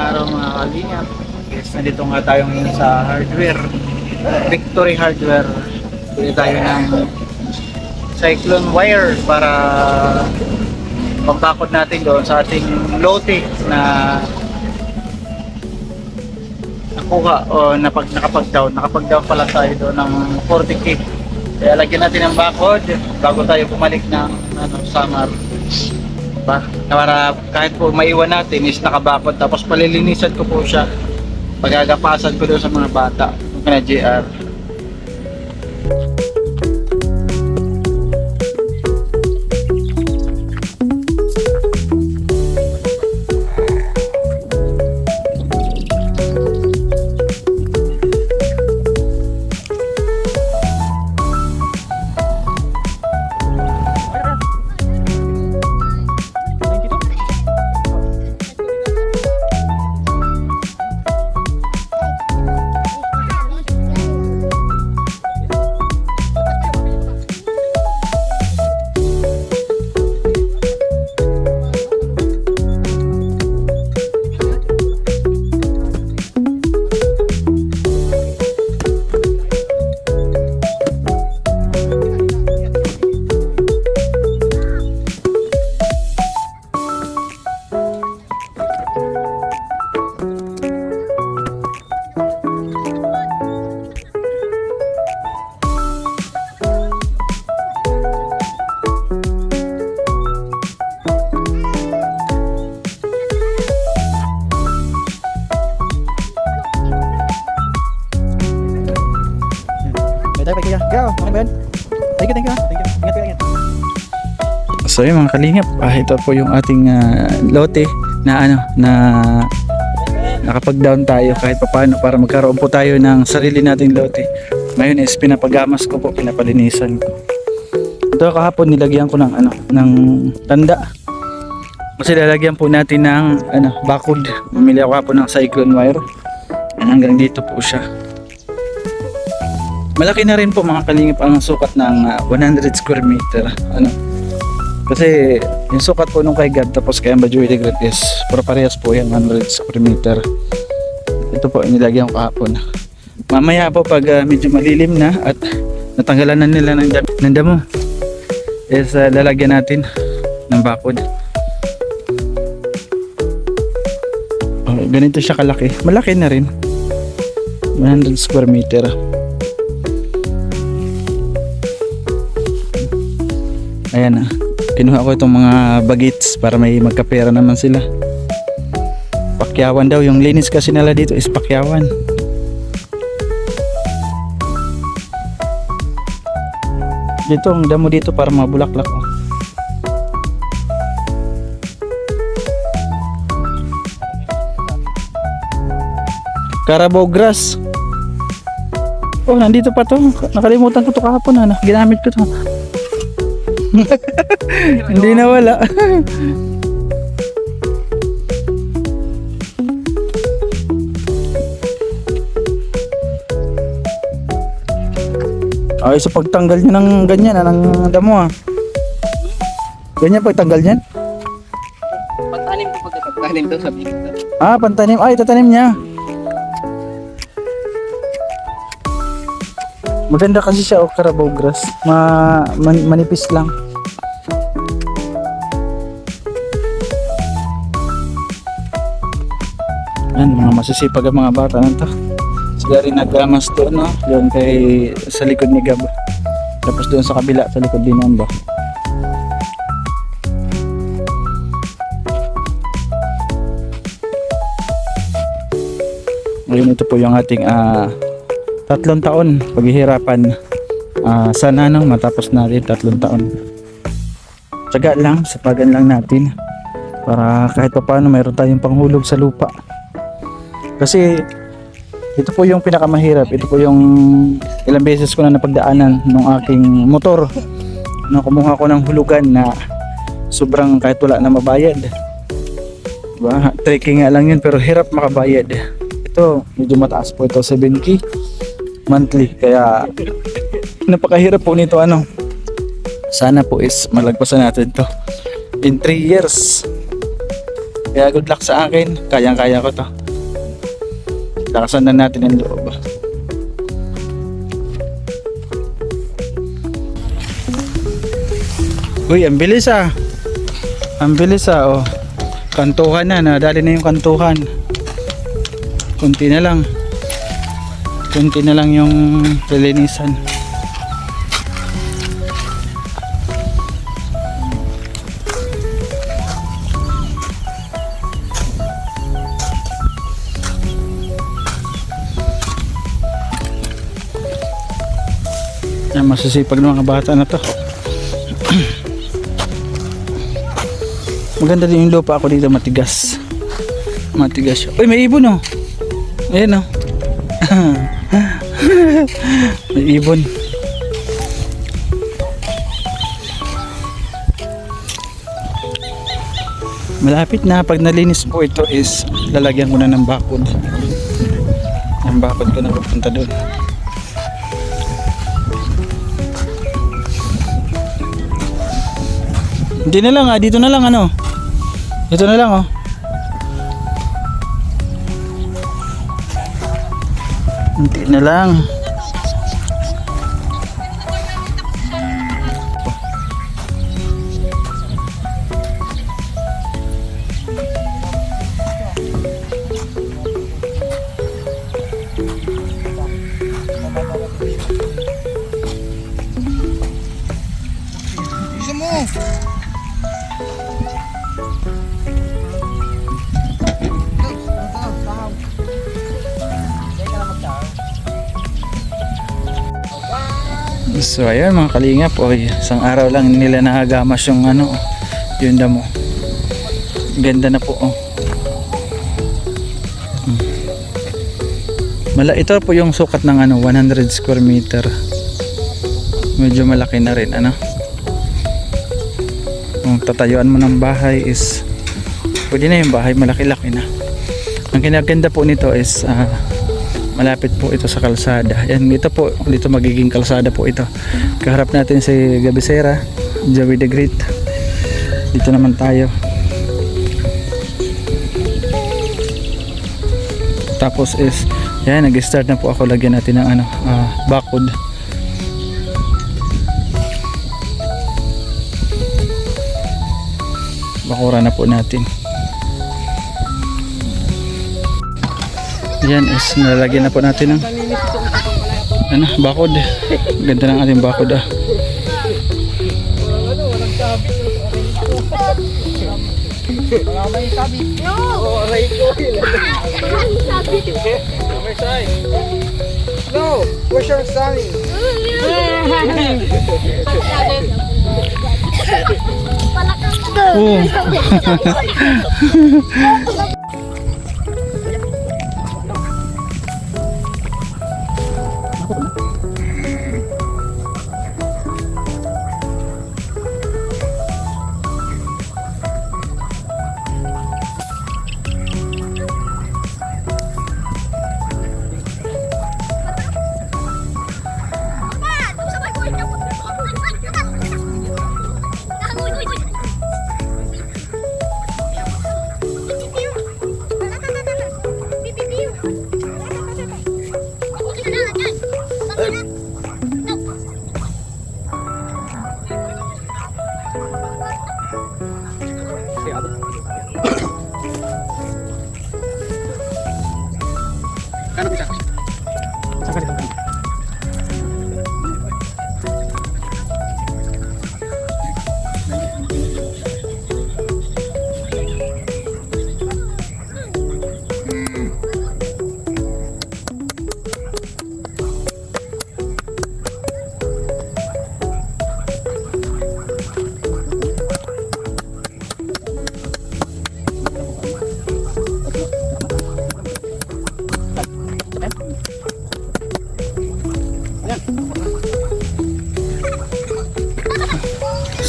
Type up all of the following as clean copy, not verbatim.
araw mga kalingap. Yes, nandito nga tayo ngayon sa hardware. Victory Hardware. Bili tayo ng cyclone wire para pagbakod natin doon sa ating lote na nakuha o nakapag-down pala tayo doon ng 40k. Kaya lagyan natin ng bakod bago tayo bumalik ng summer. Para kahit po maiwan natin is nakabakod, tapos palilinisan ko po siya, pagagapasan ko doon sa mga bata na JR. So yun mga kalingap, ito po yung ating lote na nakapag-down tayo kahit papaano para magkaroon po tayo ng sarili nating lote. Ngayon is pinapagamas ko po, pinapalinisan ko. Ito kahapon nilagyan ko ng tanda. Kasi lalagyan po natin ng bakod. Bumili ako kahapon ng cyclone wire. Hanggang dito po siya. Malaki na rin po mga kalingap ang sukat ng 100 square meter. Kasi yung sukat po nung kay God tapos kay Ambajueli Grit is parehas po yan 100 square meter. Ito po nilagyan ko kahapon. Mamaya po pag medyo malilim na at natanggalan na nila ng damo is lalagyan natin ng bakod. Ganito siya kalaki. Malaki na rin. 100 square meter. Ayan na. Kinuha ko itong mga bagets para may magkapera naman sila. Pakyawan daw. Yung linis kasi nila dito is pakyawan. Dito ang damo dito para mga bulaklak. Carabao grass. Oh, nandito pa to. Nakalimutan ko to kahapon. Ginamit ko to. Hindi na wala. Ay, so pagtanggal nyo ng ganyan, ng damo ganyan pagtanggal nyan? Pantanim ko pagkatanim daw sa bigit. Pantanim. Ay, tatanim niya. Maganda kasi siya Carabao grass. Manipis lang. Yan, mga masisipag ang mga bata na to. Sila rin naggamas doon, doon sa likod ni Gab. Tapos doon sa kabila, sa likod din ng ba. Ngayon ito po yung ating 3 taon paghihirapan. Sana matapos natin 3 taon. Tsaga lang, sapagan lang natin para kahit pa paano mayroon tayong panghulog sa lupa. Kasi ito po yung pinakamahirap. Ito po yung ilang beses ko na napagdaanan ng aking motor. Kumuha ko ng hulugan na sobrang kahit wala na mabayad. Diba? Trekking nga lang yun pero hirap makabayad. Ito medyo mataas po ito, 7k monthly. Kaya napakahirap po nito. Sana po is malagpasan natin to in 3 years. Kaya good luck sa akin. Kayang-kaya ko to. Lakasan na natin ang loob. Uy, ang bilis ah. Ang bilis ah, oh. Kantuhan na, nadali na yung kantuhan. Kunti na lang. Kunti na lang yung lilinisan. Yan, masisipag ng mga bata na to. Maganda din yung lupa ako dito, matigas. Matigas siya. Uy, may ibon oh. Ayan oh. May ibon. Malapit na. Pag nalinis po ito is lalagyan ko na ng bakod. Ang bakod ko na pupunta doon. Hindi na lang ah, dito na lang ano. Dito na lang oh. Hindi na lang. Isa mo! So ayun mga kalingap, isang araw lang nila nakagamas yung ano, yung damo. Ganda na po oh. Ito po yung sukat ng ano, 100 square meter. Medyo malaki na rin ano. Kung tatayuan mo ng bahay is pwede na yung bahay, malaki-laki na. Ang kinaganda po nito is malapit po ito sa kalsada. Yan, dito magiging kalsada po ito. Kaharap natin si Gabisera, Joey the Great. Dito naman tayo. Tapos is, yan, nag-start na po ako. Lagyan natin ng ano, bakod. Bakura na po natin. Yan is nalagyan na po natin ng ano, bakod. Ganda ng ating bakod ah. Walang sabit. Wala may sabit. No! Oh, aray ko. Walang sabit. May sign. No! Where's your sign? Oh.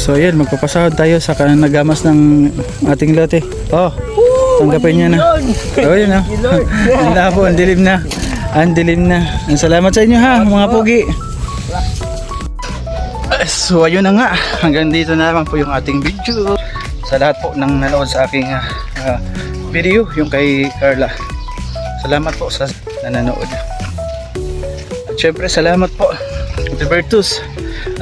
So ayan, magpapasahod tayo sa nagamas ng ating lote. Oh, tanggapin niya na. Oh, yun ah. Ang labo, ang dilim na. Ang dilim na. Salamat sa inyo ha, mga pugi. So ayun na nga, hanggang dito na lang po yung ating video. Sa lahat po ng nanood sa aking video, yung kay Carla. Salamat po sa nanonood. At syempre salamat po Ate Bertus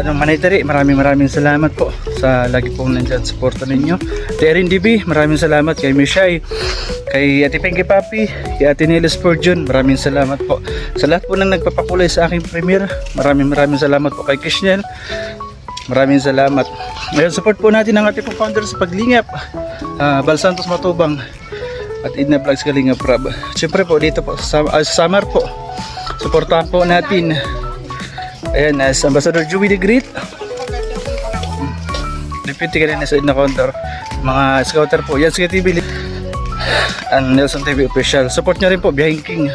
at Manitari, maraming salamat po sa lagi pong nandyan suporta ninyo. Terin DB, maraming salamat. Kay Mishay, kay Ate Pinky Papi, kay Ate Nelis Spurgeon, maraming salamat po sa lahat po nang nagpapakulay sa aking premiere. Maraming salamat po kay Kishnel, maraming salamat. Ngayon support po natin ang ating pong founder sa paglingap, Bal Santos Matubang at Edna Vlogs Kalingap Rab. Siyempre po dito po sa summer po, suportahan po natin. Ayan, as Ambassador Joey the Great, Deputy kanina sa Edna Counter, mga scouter po, yan sa TV and Nelson TV Official. Support nyo rin po, Biyahing King.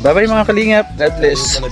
Bye bye mga kalingap, God bless.